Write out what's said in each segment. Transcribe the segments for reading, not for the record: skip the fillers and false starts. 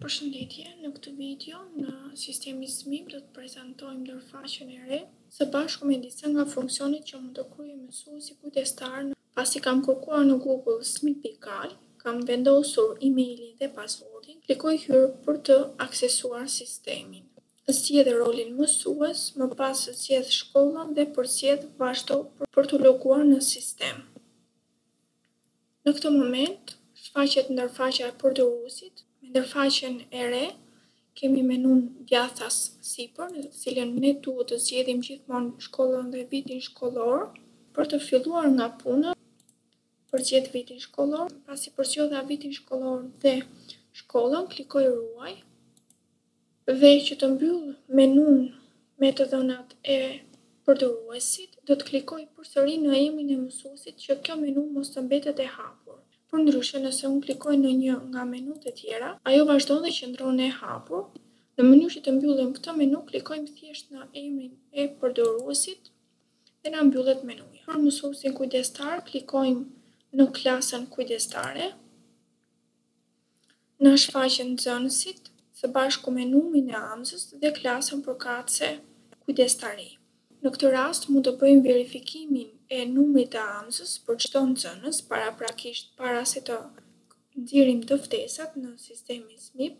Përshëndetje, në këtë video në sistemi SMIP do të prezantojmë ndërfaqen e re së bashku me disa nga funksionet që mund të kryejë mësuesi kujdestar. Pasi kam kërkuar në Google SMIP.al, kam vendosur emailin dhe passwordin, klikoj hyr për të aksesuar sistemin. Zgjedh rolin mësues, më pas zgjedh shkollën dhe përcjell vazhdo për të loguar në sistem. Në këtë moment, shfaqet ndërfaqja e përdoruesit. Me ndërfaqen e re, kemi menun djathtas sipër, në të cilën ne duhet të zgjedhim gjithmonë shkollën dhe vitin shkollor. Për të filluar nga puna, përcjell vitin shkollor, pasi përzgjodha vitin shkollor dhe shkollën, klikoj ruaj. Dhe që të mbyll menun me të dhënat e përdoruesit, do të klikoj përsëri në emrin e mësuesit që kjo menu mos të mbetet e hapur. Përndryshe, nëse unë klikoj në një nga menut e tjera, ajo vazhdon dhe qëndron e hapur. Në mënyrë që të mbyllim këtë menu, klikojmë thjesht në emrin e përdoruesit dhe na mbyllet menuja. Për mësuesin kujdestar, klikojmë në klasën kujdestare, në shfaqjen nxënësit, së bashku me numrin e amësës dhe klasën përkatëse kujdestari. Në këtë rast, mund të bëjmë verifikimin e numrit të amësës për çdo nxënës, paraprakisht para se të nxjerrim dëftesat në sistemin SMIP.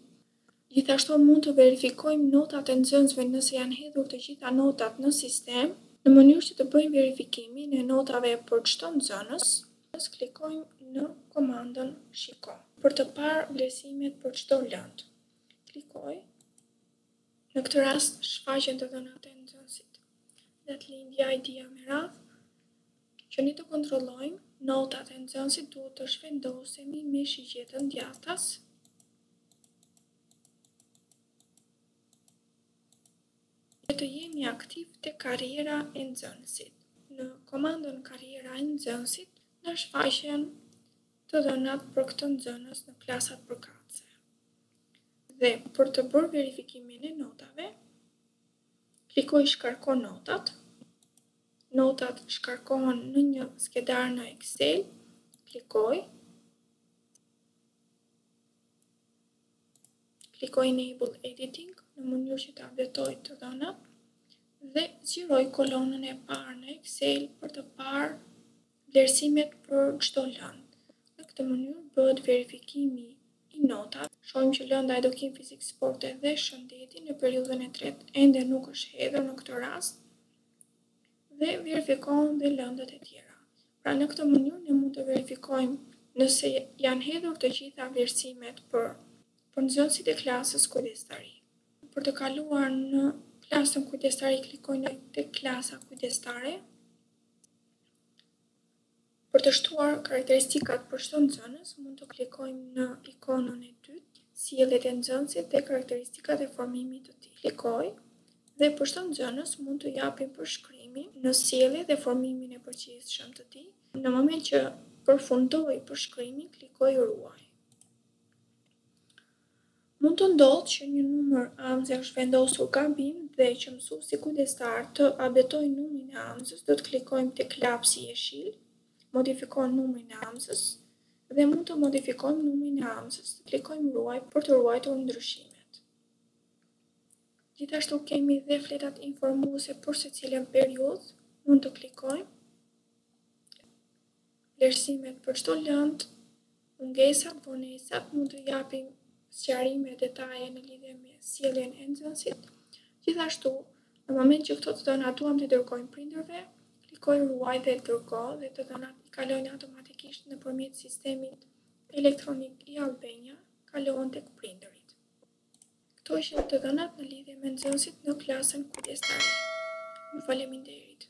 Gjithashtu mund të verifikojmë notat e nxënësve nëse janë hedhur të gjitha notat në sistem, në mënyrë që të bëjmë verifikimin e notave për çdo nxënës, klikojmë në komandën shiko për të parë vlerësimet për çdo lëndë. Klikoj. Në këtë rast shfaqen të dhënat e nxënësit. Datëlindja, ID-ja me radhë, që ne të kontrollojmë notat e nxënësit duhet të shvendosemi me shigjetën djathtas. Dhe të jemi aktiv te karriera e nxënësit. Në komandën karriera e nxënësit, na shfaqen të dhënat për këtë nxënës në klasat përkatëse. Dhe për të bërë verifikimin e notave, klikoj shkarko notat. Notat shkarkohen në një skedar në Excel. Klikoj. Klikoj Enable Editing në mënyrë që të updatoj të dhënat dhe zgjiroj kolonën e parë në Excel për të parë vlerësimet për çdo lëndë. Në këtë mënyrë bëhet verifikimi i notat. Shohim që lënda edukim fizik sporte dhe shëndeti në periudhën e tretë ende nuk është hedhur në këtë rast dhe verifikohen dhe lëndët e tjera. Pra në këtë mënyrë ne mund të verifikojmë nëse janë hedhur të gjitha vlerësimet për nxënësit e klasës kujdestari. Për të kaluar në klasën kujdestari, klikoj në tek klasa kujdestare. Për të shtuar karakteristikat për çdo nxënës, mund të klikojmë në ikonën e dytë, sjelljet e nxënësit dhe karakteristikat e formimit të tij. Klikoj dhe për çdo nxënës mund të japim përshkrimin në sjellje dhe formimin e përgjithshëm të tij. Në moment që përfundoj përshkrimin, klikoj ruaj. Mund të ndodhë që një numër amëse është vendosur gabim dhe që mësuesi kujdestar të updatojë numrin e amësës, do të klikojmë tek lapsi jeshil, modifikojmë numrin e amësës dhe mund të modifikojmë numrin e amësës. Klikojmë ruaj për të ruajtur ndryshimet. Gjithashtu kemi dhe fletat informuese për secilën periudhë, mund të klikojmë. Vlerësimet për çdo lëndë, mungesat, vonesat, mund të japim sqarime detaje në lidhje me sjelljen e nxënësit. Gjithashtu, në moment që këto të dhëna duam të dërgojmë prindërve, klikoj ruaj dhe dërgo dhe të dhënat i kalojnë automatikisht nëpërmjet sistemit elektronik i Albania, kalohen tek prindërit. Këto ishin të dhënat në lidhje me nxënësit në klasën kujdestare. Ju faleminderit.